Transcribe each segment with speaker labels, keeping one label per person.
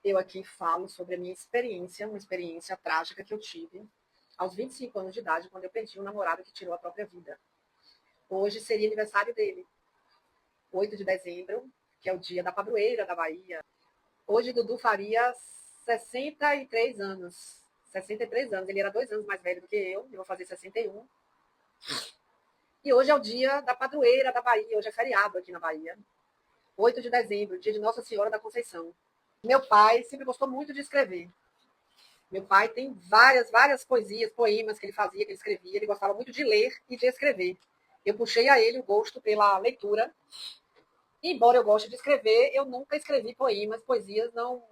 Speaker 1: eu aqui falo sobre a minha experiência, uma experiência trágica que eu tive aos 25 anos de idade, quando eu perdi um namorado que tirou a própria vida. Hoje seria aniversário dele, 8 de dezembro, que é o dia da padroeira da Bahia. Hoje Dudu faria 63 anos. 63 anos. Ele era 2 anos mais velho do que eu vou fazer 61. E hoje é o dia da padroeira da Bahia, hoje é feriado aqui na Bahia. 8 de dezembro, dia de Nossa Senhora da Conceição. Meu pai sempre gostou muito de escrever. Meu pai tem várias poesias, poemas que ele fazia, que ele escrevia. Ele gostava muito de ler e de escrever. Eu puxei a ele o gosto pela leitura. E, embora eu goste de escrever, eu nunca escrevi poemas, poesias, não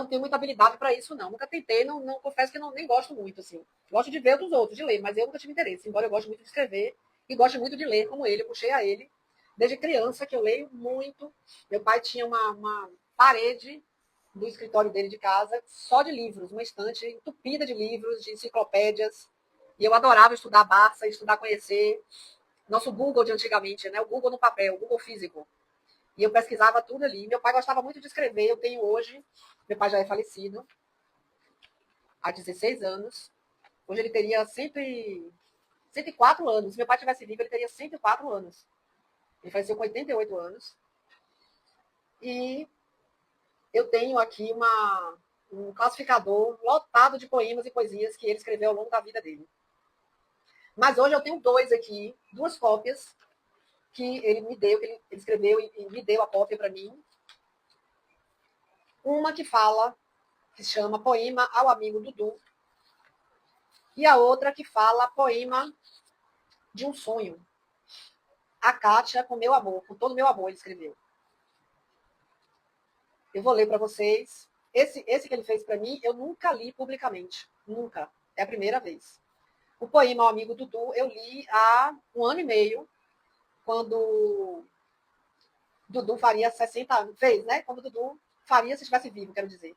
Speaker 1: tenho muita habilidade para isso, não. Nunca tentei, não confesso que nem gosto muito, assim. Gosto de ver dos outros, de ler, mas eu nunca tive interesse. Embora eu goste muito de escrever e goste muito de ler, como ele, eu puxei a ele. Desde criança que eu leio muito. Meu pai tinha uma parede do escritório dele de casa só de livros, uma estante entupida de livros, de enciclopédias. E eu adorava estudar Barça, estudar, conhecer. Nosso Google de antigamente, né? O Google no papel, o Google físico. E eu pesquisava tudo ali. Meu pai gostava muito de escrever. Eu tenho hoje, meu pai já é falecido, há 16 anos. Hoje ele teria 104 anos. Se meu pai tivesse vivo, ele teria 104 anos. Ele faleceu com 88 anos. E eu tenho aqui um classificador lotado de poemas e poesias que ele escreveu ao longo da vida dele. Mas hoje eu tenho dois aqui, duas cópias que ele me deu, que ele escreveu e me deu a cópia para mim. Uma que chama Poema ao Amigo Dudu, e a outra que fala Poema de um Sonho. A Kátia, com meu amor, com todo o meu amor, ele escreveu. Eu vou ler para vocês. Esse que ele fez para mim, eu nunca li publicamente. Nunca. É a primeira vez. O poema ao amigo Dudu, eu li há 1 ano e meio, quando Dudu faria 60 anos. Fez, né? Quando Dudu faria, se estivesse vivo, quero dizer.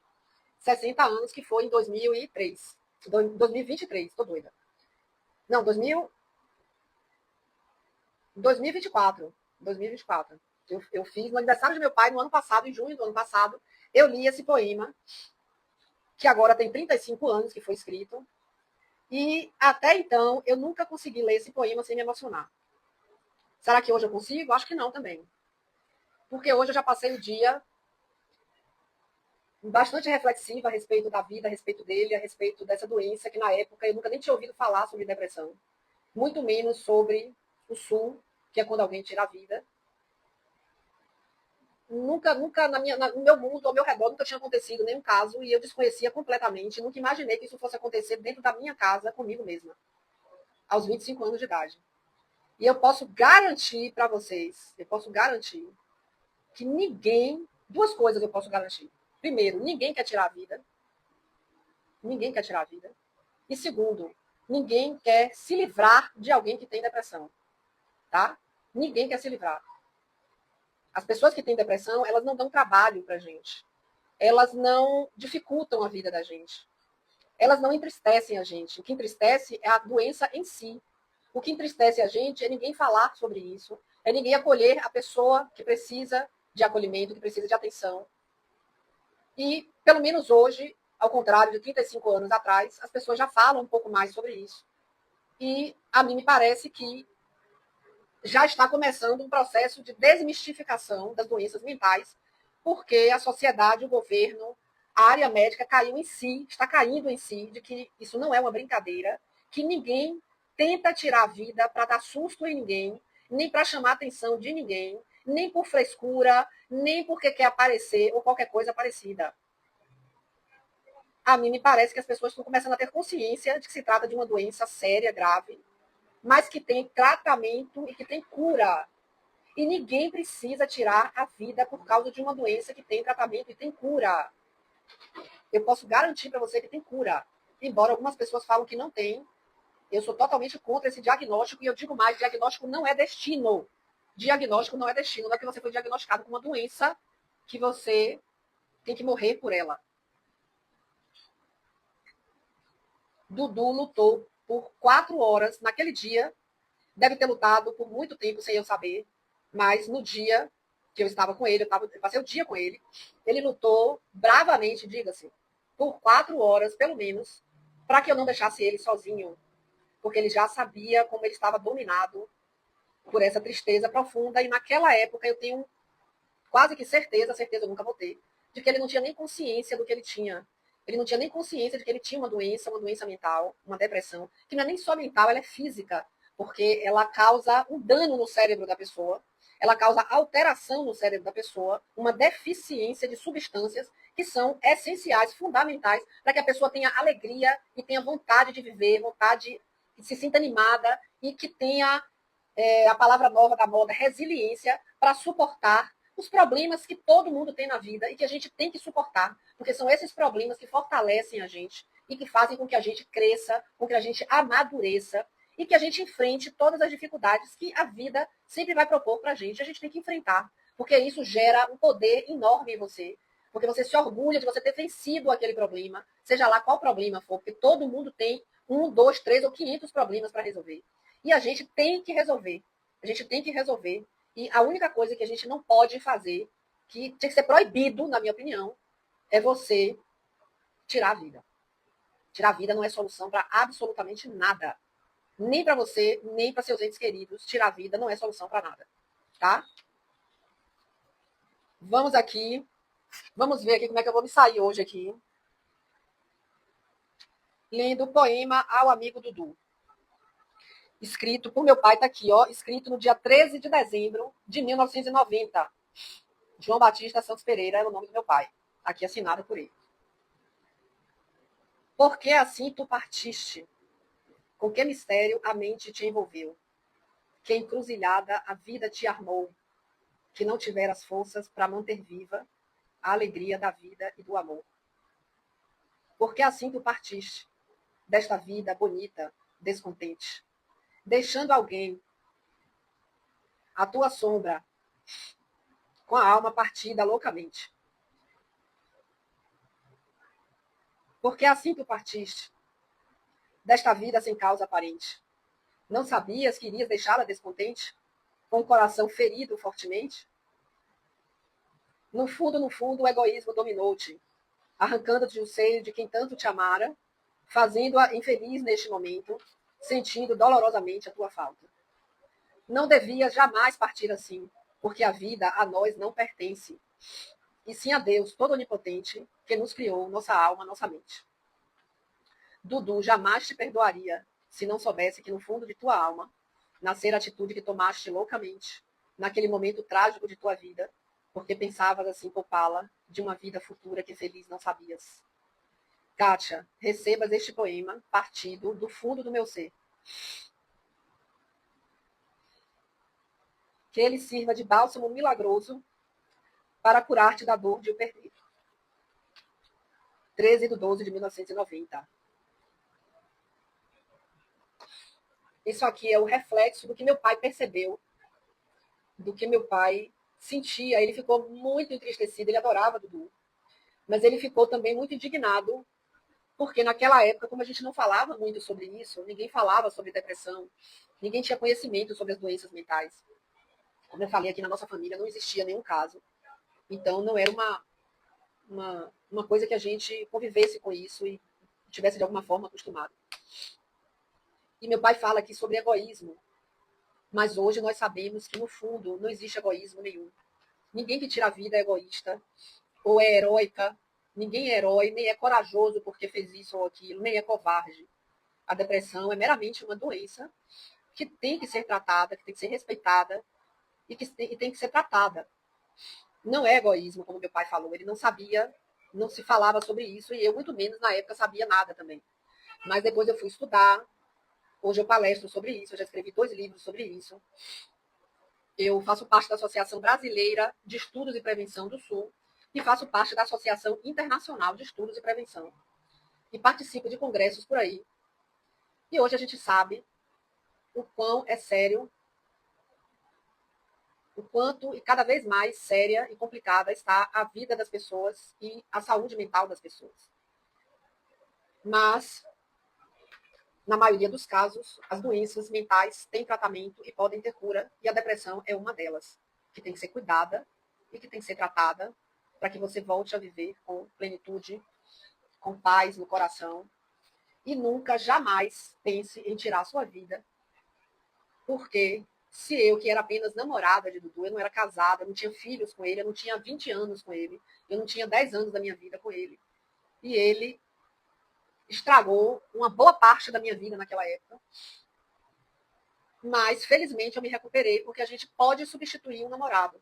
Speaker 1: 60 anos, que foi em 2003. 2023, tô doida. Não, 2024. 2024. Eu fiz no aniversário de meu pai no ano passado, em junho do ano passado. Eu li esse poema, que agora tem 35 anos que foi escrito. E até então eu nunca consegui ler esse poema sem me emocionar. Será que hoje eu consigo? Acho que não também. Porque hoje eu já passei o dia bastante reflexiva a respeito da vida, a respeito dele, a respeito dessa doença que na época eu nunca nem tinha ouvido falar sobre depressão. Muito menos sobre o SUL, que é quando alguém tira a vida. Nunca no meu mundo, ao meu redor, nunca tinha acontecido nenhum caso e eu desconhecia completamente. Nunca imaginei que isso fosse acontecer dentro da minha casa, comigo mesma, aos 25 anos de idade. E eu posso garantir para vocês, eu posso garantir que ninguém, duas coisas eu posso garantir. Primeiro, ninguém quer tirar a vida. Ninguém quer tirar a vida. E segundo, ninguém quer se livrar de alguém que tem depressão, tá? Ninguém quer se livrar. As pessoas que têm depressão, elas não dão trabalho pra gente. Elas não dificultam a vida da gente. Elas não entristecem a gente. O que entristece é a doença em si. O que entristece a gente é ninguém falar sobre isso, é ninguém acolher a pessoa que precisa de acolhimento, que precisa de atenção. E, pelo menos hoje, ao contrário de 35 anos atrás, as pessoas já falam um pouco mais sobre isso. E a mim me parece que já está começando um processo de desmistificação das doenças mentais, porque a sociedade, o governo, a área médica caiu em si, está caindo em si, de que isso não é uma brincadeira, que ninguém tenta tirar a vida para dar susto em ninguém, nem para chamar a atenção de ninguém, nem por frescura, nem porque quer aparecer ou qualquer coisa parecida. A mim me parece que as pessoas estão começando a ter consciência de que se trata de uma doença séria, grave, mas que tem tratamento e que tem cura. E ninguém precisa tirar a vida por causa de uma doença que tem tratamento e tem cura. Eu posso garantir para você que tem cura. Embora algumas pessoas falam que não tem, eu sou totalmente contra esse diagnóstico e eu digo mais, diagnóstico não é destino. Diagnóstico não é destino, não é que você foi diagnosticado com uma doença que você tem que morrer por ela. Dudu lutou por 4 horas naquele dia, deve ter lutado por muito tempo sem eu saber, mas no dia que eu estava com ele, eu passei o dia com ele. Ele lutou bravamente, diga-se, por 4 horas, pelo menos, para que eu não deixasse ele sozinho, porque ele já sabia como ele estava dominado por essa tristeza profunda, e naquela época eu tenho quase que certeza eu nunca vou ter, de que ele não tinha nem consciência do que ele tinha. Ele não tinha nem consciência de que ele tinha uma doença mental, uma depressão, que não é nem só mental, ela é física, porque ela causa um dano no cérebro da pessoa, ela causa alteração no cérebro da pessoa, uma deficiência de substâncias que são essenciais, fundamentais, para que a pessoa tenha alegria e tenha vontade de viver, vontade de se sinta animada e que tenha a palavra nova da moda, resiliência, para suportar os problemas que todo mundo tem na vida e que a gente tem que suportar, porque são esses problemas que fortalecem a gente e que fazem com que a gente cresça, com que a gente amadureça e que a gente enfrente todas as dificuldades que a vida sempre vai propor para a gente tem que enfrentar, porque isso gera um poder enorme em você, porque você se orgulha de você ter vencido aquele problema, seja lá qual problema for, porque todo mundo tem 1, 2, 3 ou 500 problemas para resolver. E a gente tem que resolver. A gente tem que resolver. E a única coisa que a gente não pode fazer, que tinha que ser proibido, na minha opinião, é você tirar a vida. Tirar a vida não é solução para absolutamente nada. Nem para você, nem para seus entes queridos. Tirar a vida não é solução para nada. Tá? Vamos aqui. Vamos ver aqui como é que eu vou me sair hoje aqui. Lendo o poema Ao Amigo Dudu. Escrito por meu pai, está aqui, ó, escrito no dia 13 de dezembro de 1990. João Batista Santos Pereira era o nome do meu pai. Aqui assinado por ele. Por que assim tu partiste? Com que mistério a mente te envolveu? Que encruzilhada a vida te armou? Que não tiveras forças para manter viva a alegria da vida e do amor? Por que assim tu partiste desta vida bonita, descontente? Deixando alguém, a tua sombra, com a alma partida loucamente. Porque assim tu partiste, desta vida sem causa aparente. Não sabias que irias deixá-la descontente, com o coração ferido fortemente? No fundo, o egoísmo dominou-te, arrancando-te o seio de quem tanto te amara, fazendo-a infeliz neste momento, sentindo dolorosamente a tua falta. Não devias jamais partir assim, porque a vida a nós não pertence, e sim a Deus, todo onipotente, que nos criou, nossa alma, nossa mente. Dudu jamais te perdoaria se não soubesse que no fundo de tua alma nascer a atitude que tomaste loucamente naquele momento trágico de tua vida, porque pensavas assim poupá-la de uma vida futura que feliz não sabias. Kátia, recebas este poema partido do fundo do meu ser. Que ele sirva de bálsamo milagroso para curar-te da dor de o perder. 13/12/1990. Isso aqui é o reflexo do que meu pai percebeu, do que meu pai sentia. Ele ficou muito entristecido, ele adorava Dudu. Mas ele ficou também muito indignado, porque naquela época, como a gente não falava muito sobre isso, ninguém falava sobre depressão, ninguém tinha conhecimento sobre as doenças mentais. Como eu falei aqui, na nossa família não existia nenhum caso. Então não era uma coisa que a gente convivesse com isso e tivesse de alguma forma acostumado. E meu pai fala aqui sobre egoísmo. Mas hoje nós sabemos que, no fundo, não existe egoísmo nenhum. Ninguém que tira a vida é egoísta ou é heróica. Ninguém é herói, nem é corajoso porque fez isso ou aquilo, nem é covarde. A depressão é meramente uma doença que tem que ser tratada, que tem que ser respeitada e que tem que ser tratada. Não é egoísmo, como meu pai falou. Ele não sabia, não se falava sobre isso e eu, muito menos, na época, sabia nada também. Mas depois eu fui estudar. Hoje eu palestro sobre isso, eu já escrevi 2 livros sobre isso. Eu faço parte da Associação Brasileira de Estudos e Prevenção do Sul e faço parte da Associação Internacional de Estudos e Prevenção. E participo de congressos por aí. E hoje a gente sabe o quão é sério, o quanto e cada vez mais séria e complicada está a vida das pessoas e a saúde mental das pessoas. Mas, na maioria dos casos, as doenças mentais têm tratamento e podem ter cura, e a depressão é uma delas, que tem que ser cuidada e que tem que ser tratada para que você volte a viver com plenitude, com paz no coração. E nunca, jamais pense em tirar a sua vida, porque se eu, que era apenas namorada de Dudu, eu não era casada, eu não tinha filhos com ele, eu não tinha 20 anos com ele, eu não tinha 10 anos da minha vida com ele. E ele estragou uma boa parte da minha vida naquela época. Mas, felizmente, eu me recuperei, porque a gente pode substituir um namorado.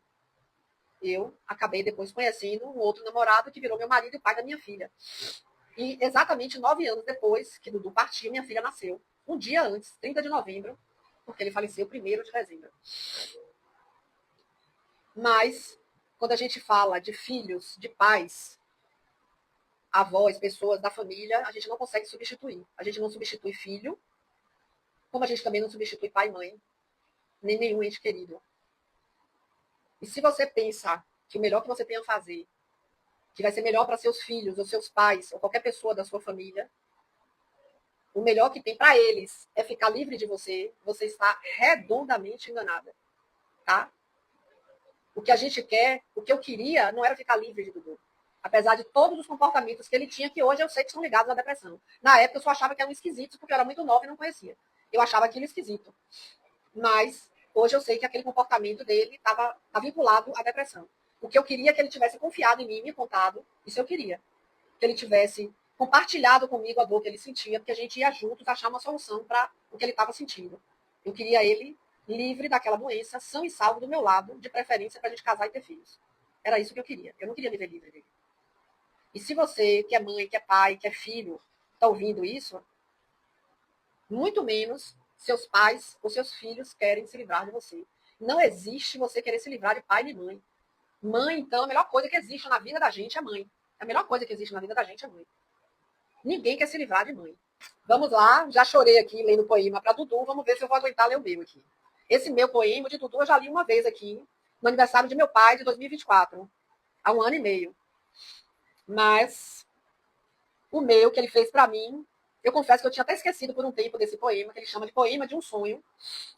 Speaker 1: Eu acabei depois conhecendo um outro namorado que virou meu marido e pai da minha filha. E exatamente 9 anos depois que Dudu partiu, minha filha nasceu. Um dia antes, 30 de novembro, porque ele faleceu 1º de dezembro. Mas, quando a gente fala de filhos, de pais, avós, pessoas da família, a gente não consegue substituir. A gente não substitui filho, como a gente também não substitui pai e mãe, nem nenhum ente querido. E se você pensa que o melhor que você tem a fazer, que vai ser melhor para seus filhos, ou seus pais, ou qualquer pessoa da sua família, o melhor que tem para eles é ficar livre de você, você está redondamente enganada. Tá? O que a gente quer, o que eu queria, não era ficar livre de Dudu. Apesar de todos os comportamentos que ele tinha, que hoje eu sei que são ligados à depressão. Na época eu só achava que eram esquisitos, porque eu era muito nova e não conhecia. Eu achava aquilo esquisito. Mas hoje eu sei que aquele comportamento dele estava vinculado à depressão. O que eu queria é que ele tivesse confiado em mim, me contado, isso eu queria. Que ele tivesse compartilhado comigo a dor que ele sentia, porque a gente ia juntos achar uma solução para o que ele estava sentindo. Eu queria ele livre daquela doença, são e salvo do meu lado, de preferência para a gente casar e ter filhos. Era isso que eu queria. Eu não queria me ver livre dele. E se você, que é mãe, que é pai, que é filho, está ouvindo isso, muito menos seus pais ou seus filhos querem se livrar de você. Não existe você querer se livrar de pai nem mãe. Mãe, então, a melhor coisa que existe na vida da gente é mãe. A melhor coisa que existe na vida da gente é mãe. Ninguém quer se livrar de mãe. Vamos lá, já chorei aqui lendo poema para Dudu, vamos ver se eu vou aguentar ler o meu aqui. Esse meu poema de Dudu eu já li uma vez aqui, no aniversário de meu pai, de 2024, há 1 ano e meio. Mas o meu, que ele fez para mim, eu confesso que eu tinha até esquecido por um tempo desse poema, que ele chama de Poema de um Sonho.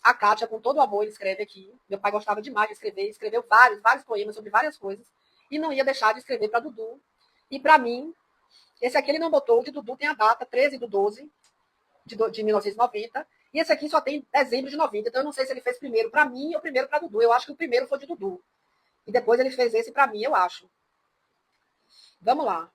Speaker 1: A Kátia, com todo o amor, ele escreve aqui. Meu pai gostava demais de escrever, escreveu vários poemas sobre várias coisas, e não ia deixar de escrever para Dudu. E para mim, esse aqui ele não botou, que Dudu tem a data 13/12 de 1990, e esse aqui só tem dezembro de 90, então eu não sei se ele fez primeiro para mim ou primeiro para Dudu. Eu acho que o primeiro foi de Dudu. E depois ele fez esse para mim, eu acho. Vamos lá.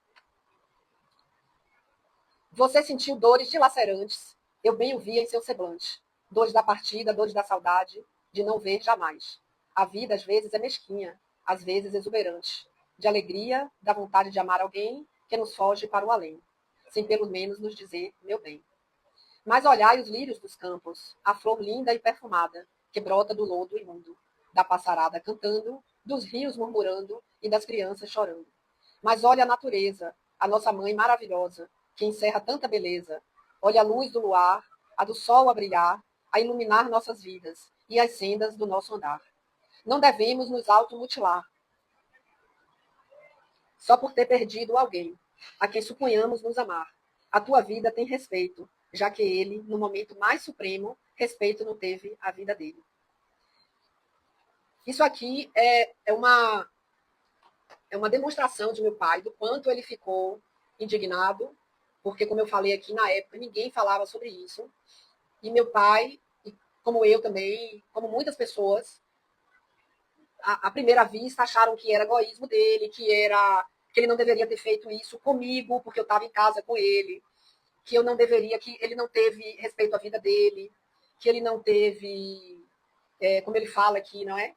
Speaker 1: Você sentiu dores dilacerantes, eu bem o via em seu semblante. Dores da partida, dores da saudade, de não ver jamais. A vida, às vezes, é mesquinha, às vezes exuberante. De alegria, da vontade de amar alguém que nos foge para o além, sem pelo menos nos dizer meu bem. Mas olhai os lírios dos campos, a flor linda e perfumada, que brota do lodo imundo, da passarada cantando, dos rios murmurando e das crianças chorando. Mas olha a natureza, a nossa mãe maravilhosa, que encerra tanta beleza. Olha a luz do luar, a do sol a brilhar, a iluminar nossas vidas e as sendas do nosso andar. Não devemos nos automutilar, só por ter perdido alguém, a quem suponhamos nos amar. A tua vida tem respeito, já que ele, no momento mais supremo, respeito não teve a vida dele. Isso aqui é uma demonstração de meu pai, do quanto ele ficou indignado, porque, como eu falei aqui, na época, ninguém falava sobre isso. E meu pai, como eu também, como muitas pessoas, à primeira vista acharam que era egoísmo dele, que ele não deveria ter feito isso comigo, porque eu estava em casa com ele, que eu não deveria, que ele não teve respeito à vida dele, que ele não teve, como ele fala aqui, não é?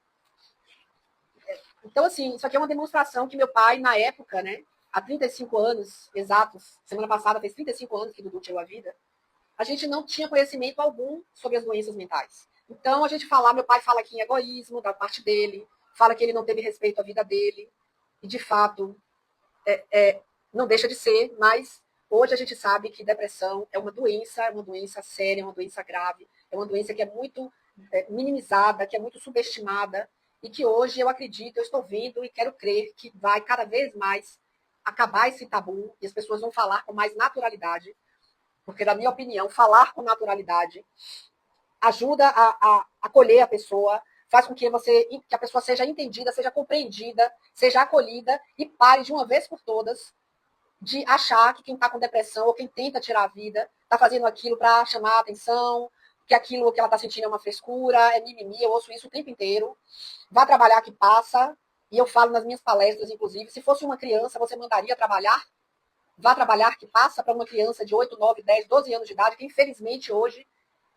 Speaker 1: Então, assim, isso aqui é uma demonstração que meu pai, na época, né, há 35 anos exatos, semana passada fez 35 anos que Dudu tirou a vida, a gente não tinha conhecimento algum sobre as doenças mentais. Então, a gente meu pai fala aqui em egoísmo da parte dele, fala que ele não teve respeito à vida dele, e de fato, não deixa de ser, mas hoje a gente sabe que depressão é uma doença séria, é uma doença grave, é uma doença que é muito minimizada, que é muito subestimada, e que hoje eu acredito, eu estou vendo e quero crer que vai cada vez mais acabar esse tabu e as pessoas vão falar com mais naturalidade, porque, na minha opinião, falar com naturalidade ajuda a acolher a pessoa, faz com que a pessoa seja entendida, seja compreendida, seja acolhida e pare de uma vez por todas de achar que quem está com depressão ou quem tenta tirar a vida está fazendo aquilo para chamar a atenção, que aquilo que ela está sentindo é uma frescura, é mimimi, eu ouço isso o tempo inteiro. Vá trabalhar que passa, e eu falo nas minhas palestras, inclusive, se fosse uma criança, você mandaria trabalhar? Vá trabalhar que passa para uma criança de 8, 9, 10, 12 anos de idade, que infelizmente hoje,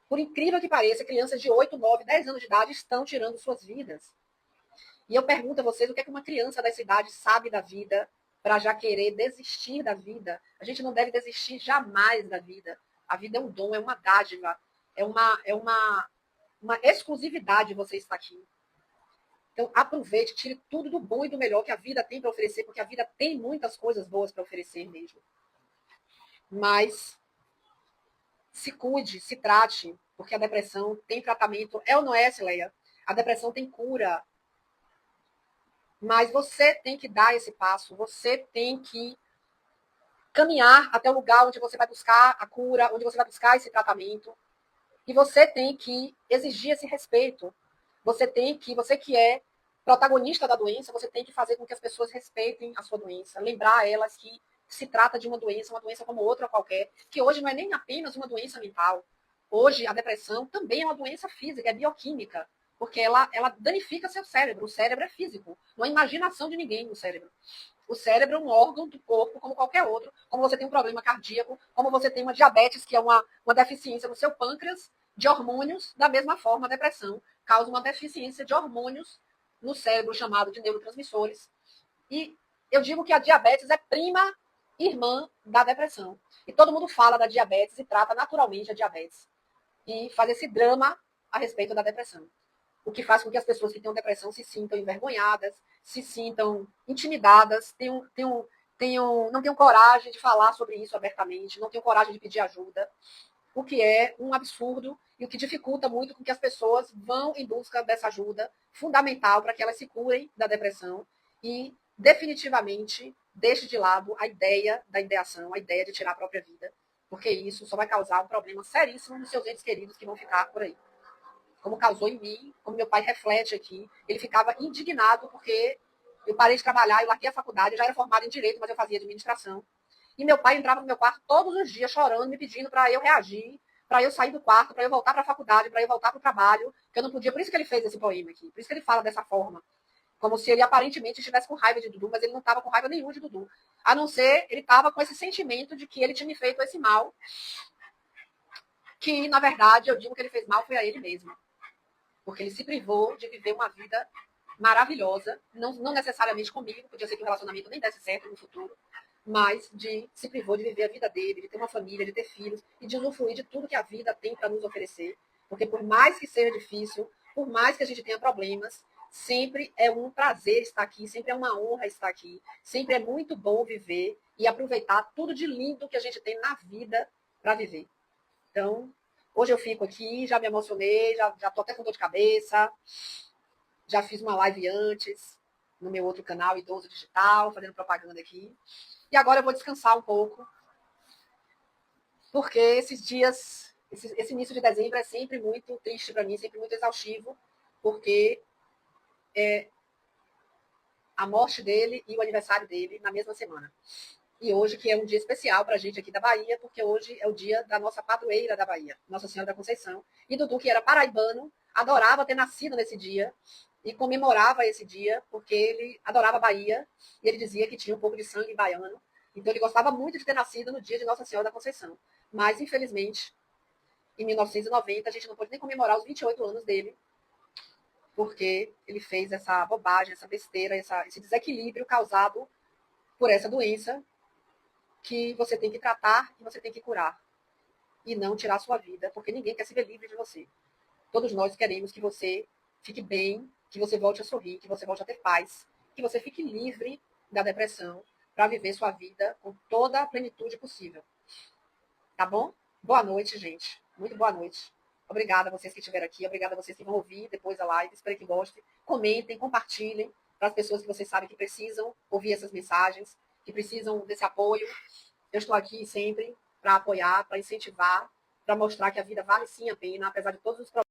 Speaker 1: por incrível que pareça, crianças de 8, 9, 10 anos de idade estão tirando suas vidas. E eu pergunto a vocês o que é que uma criança dessa idade sabe da vida para já querer desistir da vida. A gente não deve desistir jamais da vida. A vida é um dom, é uma dádiva, uma exclusividade você estar aqui. Então, aproveite, tire tudo do bom e do melhor que a vida tem para oferecer, porque a vida tem muitas coisas boas para oferecer mesmo. Mas se cuide, se trate, porque a depressão tem tratamento. É ou não é, Cileia? A depressão tem cura. Mas você tem que dar esse passo, você tem que caminhar até o lugar onde você vai buscar a cura, onde você vai buscar esse tratamento. E você tem que exigir esse respeito. Você que é protagonista da doença, você tem que fazer com que as pessoas respeitem a sua doença, lembrar elas que se trata de uma doença como outra qualquer, que hoje não é nem apenas uma doença mental. Hoje a depressão também é uma doença física, é bioquímica, porque ela danifica seu cérebro. O cérebro é físico, não é imaginação de ninguém no cérebro. O cérebro é um órgão do corpo como qualquer outro, como você tem um problema cardíaco, como você tem uma diabetes, que é uma deficiência no seu pâncreas de hormônios, da mesma forma a depressão causa uma deficiência de hormônios no cérebro chamado de neurotransmissores. E eu digo que a diabetes é prima irmã da depressão. E todo mundo fala da diabetes e trata naturalmente a diabetes. E faz esse drama a respeito da depressão. O que faz com que as pessoas que têm depressão se sintam envergonhadas, se sintam intimidadas, não tenham coragem de falar sobre isso abertamente, não tenham coragem de pedir ajuda, o que é um absurdo e o que dificulta muito com que as pessoas vão em busca dessa ajuda fundamental para que elas se curem da depressão e definitivamente deixe de lado a ideia da ideação, a ideia de tirar a própria vida, porque isso só vai causar um problema seríssimo nos seus entes queridos que vão ficar por aí. Como causou em mim, como meu pai reflete aqui, ele ficava indignado porque eu parei de trabalhar, eu larguei a faculdade, eu já era formada em Direito, mas eu fazia administração. E meu pai entrava no meu quarto todos os dias chorando, me pedindo para eu reagir, para eu sair do quarto, para eu voltar para a faculdade, para eu voltar para o trabalho, que eu não podia. Por isso que ele fez esse poema aqui, por isso que ele fala dessa forma. Como se ele aparentemente estivesse com raiva de Dudu, mas ele não estava com raiva nenhuma de Dudu. A não ser, ele estava com esse sentimento de que ele tinha me feito esse mal, que, na verdade, eu digo que ele fez mal foi a ele mesmo. Porque ele se privou de viver uma vida maravilhosa, não necessariamente comigo, podia ser que o relacionamento nem desse certo no futuro, mas se privou de viver a vida dele, de ter uma família, de ter filhos e de usufruir de tudo que a vida tem para nos oferecer. Porque por mais que seja difícil, por mais que a gente tenha problemas, sempre é um prazer estar aqui, sempre é uma honra estar aqui, sempre é muito bom viver e aproveitar tudo de lindo que a gente tem na vida para viver. Então, hoje eu fico aqui, já me emocionei, já tô até com dor de cabeça, já fiz uma live antes, no meu outro canal, Idoso Digital, fazendo propaganda aqui. E agora eu vou descansar um pouco, porque esses dias, esse início de dezembro é sempre muito triste para mim, sempre muito exaustivo, porque é a morte dele e o aniversário dele na mesma semana. E hoje, que é um dia especial para a gente aqui da Bahia, porque hoje é o dia da nossa padroeira da Bahia, Nossa Senhora da Conceição. E Dudu, que era paraibano, adorava ter nascido nesse dia e comemorava esse dia, porque ele adorava a Bahia e ele dizia que tinha um pouco de sangue baiano. Então, ele gostava muito de ter nascido no dia de Nossa Senhora da Conceição. Mas, infelizmente, em 1990, a gente não pôde nem comemorar os 28 anos dele, porque ele fez essa bobagem, essa besteira, esse desequilíbrio causado por essa doença que você tem que tratar e você tem que curar. E não tirar a sua vida, porque ninguém quer se ver livre de você. Todos nós queremos que você fique bem, que você volte a sorrir, que você volte a ter paz, que você fique livre da depressão para viver sua vida com toda a plenitude possível. Tá bom? Boa noite, gente. Muito boa noite. Obrigada a vocês que estiveram aqui, obrigada a vocês que vão ouvir depois a live. Espero que gostem. Comentem, compartilhem para as pessoas que vocês sabem que precisam ouvir essas mensagens, que precisam desse apoio. Eu estou aqui sempre para apoiar, para incentivar, para mostrar que a vida vale sim a pena, apesar de todos os problemas.